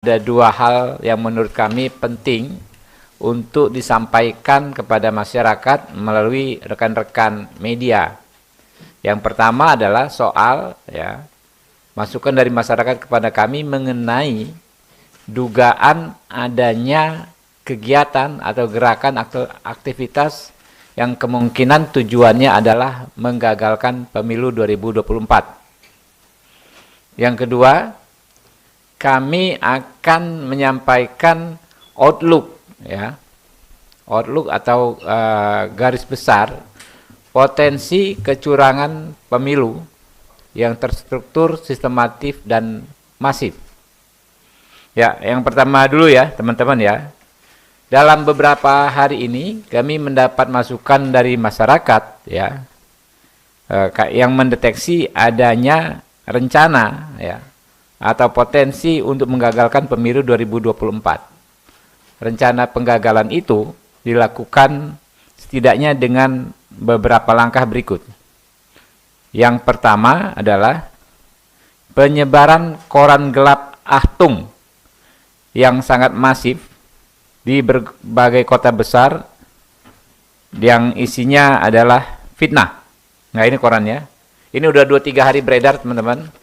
Ada dua hal yang menurut kami penting untuk disampaikan kepada masyarakat melalui rekan-rekan media. Yang pertama adalah soal masukan dari masyarakat kepada kami mengenai dugaan adanya kegiatan atau gerakan atau aktivitas yang kemungkinan tujuannya adalah menggagalkan pemilu 2024. Yang kedua, kami akan menyampaikan outlook atau garis besar potensi kecurangan pemilu yang terstruktur, sistematif dan masif. Ya, yang pertama dulu ya, teman-teman ya. Dalam beberapa hari ini kami mendapat masukan dari masyarakat yang mendeteksi adanya rencana atau potensi untuk menggagalkan pemilu 2024. Rencana penggagalan itu dilakukan setidaknya dengan beberapa langkah berikut. Yang pertama adalah penyebaran koran gelap Achtung yang sangat masif di berbagai kota besar yang isinya adalah fitnah. Nah, ini korannya. Ini udah 2-3 hari beredar, teman-teman.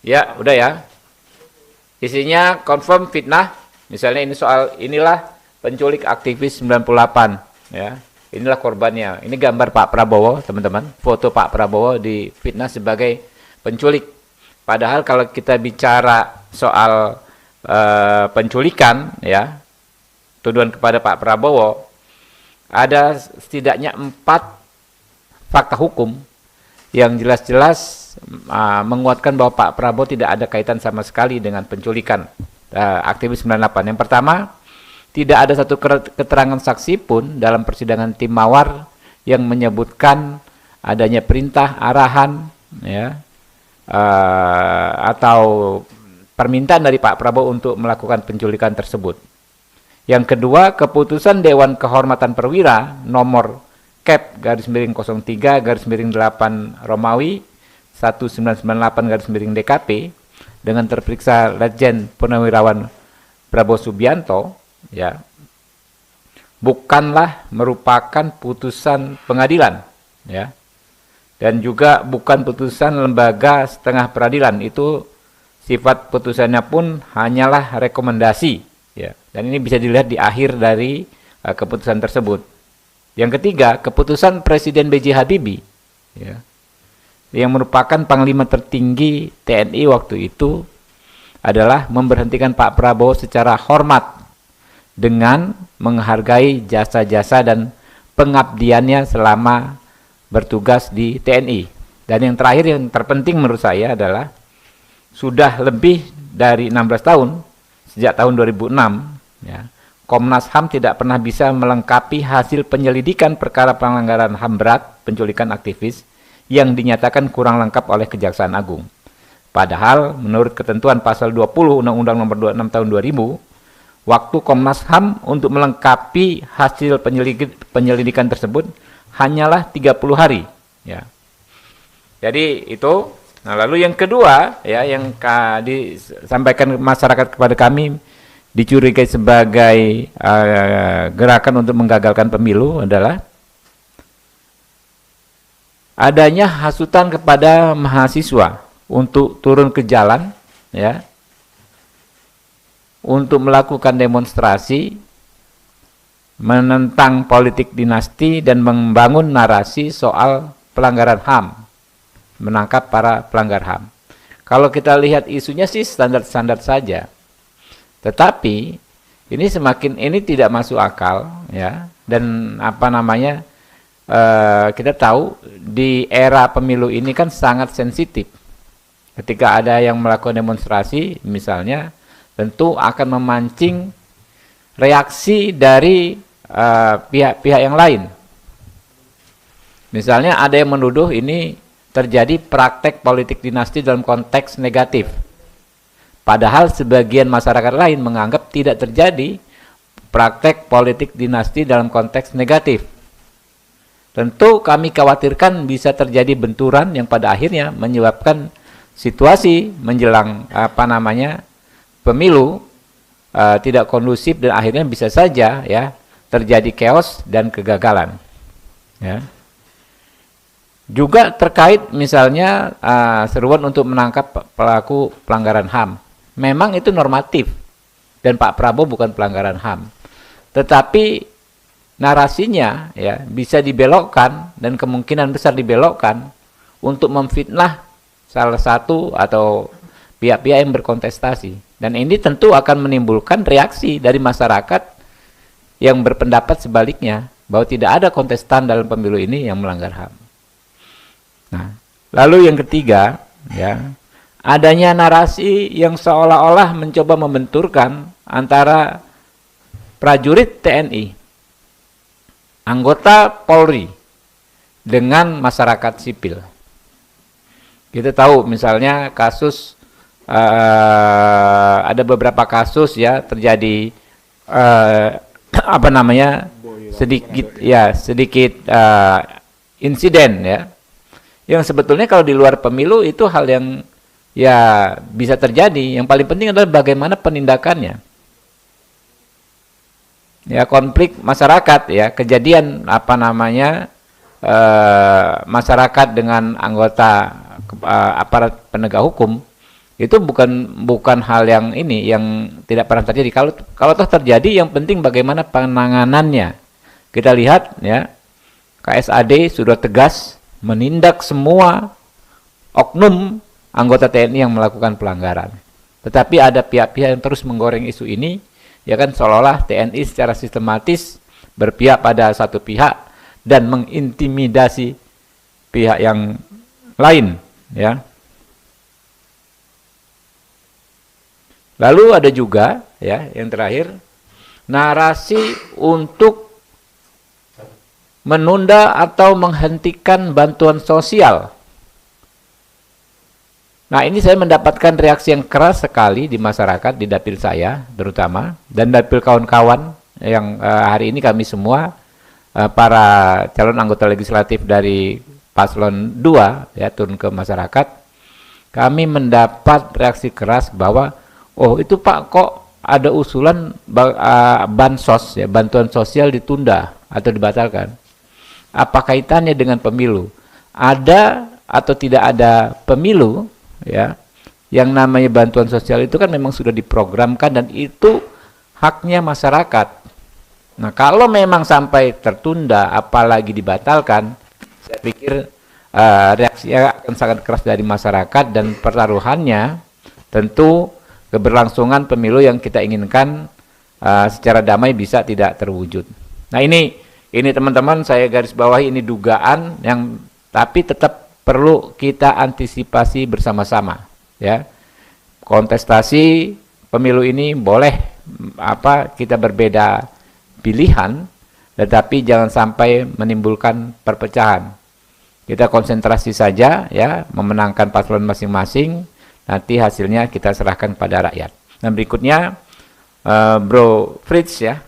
Ya, udah ya. Isinya confirm fitnah. Misalnya ini soal inilah penculik aktivis 98 ya. Inilah korbannya. Ini gambar Pak Prabowo, teman-teman. Foto Pak Prabowo di fitnah sebagai penculik. Padahal kalau kita bicara soal penculikan ya, tuduhan kepada Pak Prabowo, ada setidaknya 4 fakta hukum yang jelas-jelas menguatkan bahwa Pak Prabowo tidak ada kaitan sama sekali dengan penculikan aktivis 98. Yang pertama, tidak ada satu keterangan saksi pun dalam persidangan tim Mawar yang menyebutkan adanya perintah, arahan atau permintaan dari Pak Prabowo untuk melakukan penculikan tersebut. Yang kedua, keputusan Dewan Kehormatan Perwira nomor Kep/03/8 Romawi 1998/DKP dengan terperiksa Letjen Purnawirawan Prabowo Subianto bukanlah merupakan putusan pengadilan dan juga bukan putusan lembaga setengah peradilan. Itu sifat putusannya pun hanyalah rekomendasi dan ini bisa dilihat di akhir dari keputusan tersebut. Yang ketiga, keputusan Presiden B.J. Habibie yang merupakan panglima tertinggi TNI waktu itu adalah memberhentikan Pak Prabowo secara hormat dengan menghargai jasa-jasa dan pengabdiannya selama bertugas di TNI. Dan yang terakhir yang terpenting menurut saya adalah sudah lebih dari 16 tahun sejak tahun 2006 Komnas HAM tidak pernah bisa melengkapi hasil penyelidikan perkara pelanggaran HAM berat penculikan aktivis yang dinyatakan kurang lengkap oleh Kejaksaan Agung. Padahal menurut ketentuan pasal 20 Undang-Undang Nomor 26 Tahun 2000, waktu Komnas HAM untuk melengkapi hasil penyelidikan tersebut hanyalah 30 hari. Jadi itu. Nah, lalu yang kedua yang disampaikan masyarakat kepada kami dicurigai sebagai gerakan untuk menggagalkan pemilu adalah adanya hasutan kepada mahasiswa untuk turun ke jalan untuk melakukan demonstrasi menentang politik dinasti dan membangun narasi soal pelanggaran HAM, menangkap para pelanggar HAM. Kalau kita lihat isunya sih standar-standar saja, tetapi ini tidak masuk akal dan kita tahu di era pemilu ini kan sangat sensitif. Ketika ada yang melakukan demonstrasi misalnya, tentu akan memancing reaksi dari pihak-pihak yang lain. Misalnya ada yang menuduh ini terjadi praktek politik dinasti dalam konteks negatif. Padahal sebagian masyarakat lain menganggap tidak terjadi praktek politik dinasti dalam konteks negatif. Tentu kami khawatirkan bisa terjadi benturan yang pada akhirnya menyebabkan situasi menjelang pemilu tidak kondusif dan akhirnya bisa saja ya terjadi chaos dan kegagalan. Ya. Juga terkait misalnya seruan untuk menangkap pelaku pelanggaran HAM. Memang itu normatif dan Pak Prabowo bukan pelanggaran HAM. Tetapi narasinya ya bisa dibelokkan dan kemungkinan besar dibelokkan untuk memfitnah salah satu atau pihak-pihak yang berkontestasi. Dan ini tentu akan menimbulkan reaksi dari masyarakat yang berpendapat sebaliknya bahwa tidak ada kontestan dalam pemilu ini yang melanggar HAM. Nah, lalu yang ketiga, ya, adanya narasi yang seolah-olah mencoba membenturkan antara prajurit TNI, anggota Polri, dengan masyarakat sipil. Kita tahu misalnya kasus, ada beberapa kasus ya terjadi sedikit insiden ya, yang sebetulnya kalau di luar pemilu itu hal yang ya bisa terjadi. Yang paling penting adalah bagaimana penindakannya. Ya, konflik masyarakat ya, kejadian masyarakat dengan anggota aparat penegak hukum itu bukan hal yang tidak pernah terjadi. Kalau toh terjadi, yang penting bagaimana penanganannya. Kita lihat ya, KSAD sudah tegas menindak semua oknum anggota TNI yang melakukan pelanggaran. Tetapi ada pihak-pihak yang terus menggoreng isu ini, ya kan, seolah-olah TNI secara sistematis berpihak pada satu pihak dan mengintimidasi pihak yang lain, ya. Lalu ada juga ya yang terakhir, narasi untuk menunda atau menghentikan bantuan sosial. Nah, ini saya mendapatkan reaksi yang keras sekali di masyarakat, di dapil saya terutama, dan dapil kawan-kawan yang hari ini kami semua para calon anggota legislatif dari paslon 2 ya turun ke masyarakat. Kami mendapat reaksi keras bahwa itu Pak, kok ada usulan bansos ya, bantuan sosial ditunda atau dibatalkan. Apa kaitannya dengan pemilu? Ada atau tidak ada pemilu ya, yang namanya bantuan sosial itu kan memang sudah diprogramkan dan itu haknya masyarakat. Nah, kalau memang sampai tertunda apalagi dibatalkan, saya pikir reaksinya akan sangat keras dari masyarakat dan pertaruhannya tentu keberlangsungan pemilu yang kita inginkan secara damai bisa tidak terwujud. Nah, ini teman-teman, saya garis bawahi, ini dugaan yang tapi tetap perlu kita antisipasi bersama-sama ya. Kontestasi pemilu ini boleh kita berbeda pilihan, tetapi jangan sampai menimbulkan perpecahan. Kita konsentrasi saja ya, memenangkan paslon masing-masing, nanti hasilnya kita serahkan pada rakyat. Nah, berikutnya Bro Fritz ya.